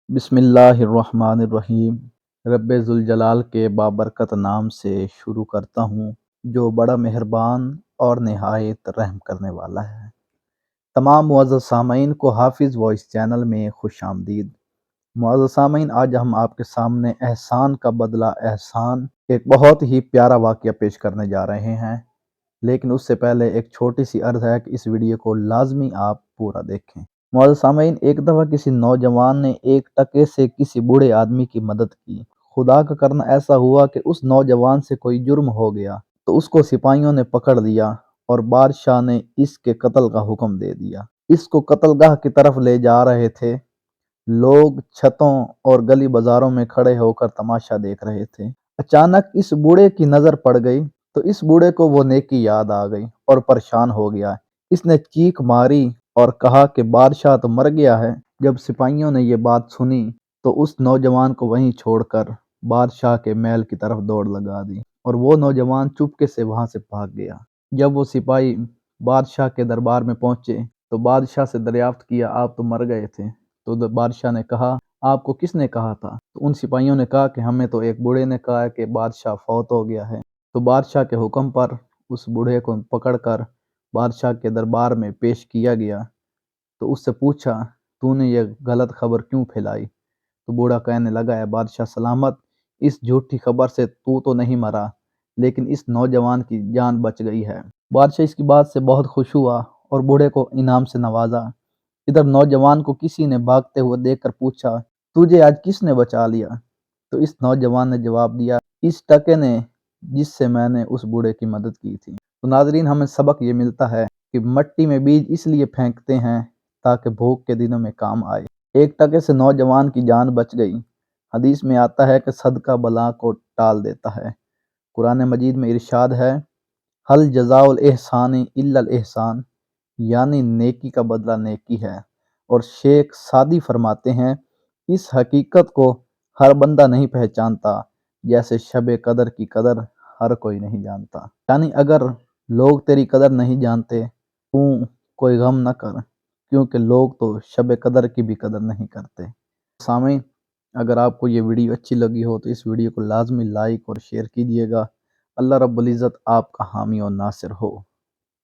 بسم اللہ الرحمن الرحیم۔ رب ذوالجلال کے بابرکت نام سے شروع کرتا ہوں جو بڑا مہربان اور نہایت رحم کرنے والا ہے۔ تمام معزز سامعین کو حافظ وائس چینل میں خوش آمدید۔ معزز سامعین، آج ہم آپ کے سامنے احسان کا بدلہ احسان ایک بہت ہی پیارا واقعہ پیش کرنے جا رہے ہیں، لیکن اس سے پہلے ایک چھوٹی سی عرض ہے کہ اس ویڈیو کو لازمی آپ پورا دیکھیں۔ معزز سامعین، ایک دفعہ کسی نوجوان نے ایک ٹکے سے کسی بوڑھے آدمی کی مدد کی۔ خدا کا کرنا ایسا ہوا کہ اس نوجوان سے کوئی جرم ہو گیا تو اس کو سپاہیوں نے پکڑ لیا اور بادشاہ نے اس کے قتل کا حکم دے دیا۔ اس کو قتل گاہ کی طرف لے جا رہے تھے۔ لوگ چھتوں اور گلی بازاروں میں کھڑے ہو کر تماشا دیکھ رہے تھے۔ اچانک اس بوڑھے کی نظر پڑ گئی تو اس بوڑھے کو وہ نیکی یاد آ گئی اور پریشان ہو گیا۔ اس نے چیخ ماری اور کہا کہ بادشاہ تو مر گیا ہے۔ جب سپاہیوں نے یہ بات سنی تو اس نوجوان کو وہیں چھوڑ کر بادشاہ کے محل کی طرف دوڑ لگا دی اور وہ نوجوان چپکے سے وہاں سے بھاگ گیا۔ جب وہ سپاہی بادشاہ کے دربار میں پہنچے تو بادشاہ سے دریافت کیا، آپ تو مر گئے تھے؟ تو بادشاہ نے کہا، آپ کو کس نے کہا تھا؟ تو ان سپاہیوں نے کہا کہ ہمیں تو ایک بوڑھے نے کہا کہ بادشاہ فوت ہو گیا ہے۔ تو بادشاہ کے حکم پر اس بوڑھے کو پکڑ کر بادشاہ کے دربار میں پیش کیا گیا تو اس سے پوچھا، تو نے یہ غلط خبر کیوں پھیلائی؟ تو بوڑھا کہنے لگا، اے بادشاہ سلامت، اس جھوٹی خبر سے تو نہیں مرا، لیکن اس نوجوان کی جان بچ گئی ہے۔ بادشاہ اس کی بات سے بہت خوش ہوا اور بوڑھے کو انعام سے نوازا۔ ادھر نوجوان کو کسی نے بھاگتے ہوئے دیکھ کر پوچھا، تجھے آج کس نے بچا لیا؟ تو اس نوجوان نے جواب دیا، اس ٹکے نے جس سے میں نے اس بوڑھے کی مدد کی تھی۔ تو ناظرین، ہمیں سبق یہ ملتا ہے کہ مٹی میں بیج اس لیے پھینکتے ہیں تاکہ بھوک کے دنوں میں کام آئے۔ ایک ٹکے سے نوجوان کی جان بچ گئی۔ حدیث میں آتا ہے کہ صدقہ بلا کو ٹال دیتا ہے۔ قرآن مجید میں ارشاد ہے، حل جزاء الاحسان الا الاحسان، یعنی نیکی کا بدلہ نیکی ہے۔ اور شیخ سعدی فرماتے ہیں، اس حقیقت کو ہر بندہ نہیں پہچانتا جیسے شب قدر کی قدر ہر کوئی نہیں جانتا۔ یعنی اگر لوگ تیری قدر نہیں جانتے تو کوئی غم نہ کر، کیونکہ لوگ تو شب قدر کی بھی قدر نہیں کرتے۔ سامعین، اگر آپ کو یہ ویڈیو اچھی لگی ہو تو اس ویڈیو کو لازمی لائک اور شیئر کیجیے گا۔ اللہ رب العزت آپ کا حامی اور ناصر ہو۔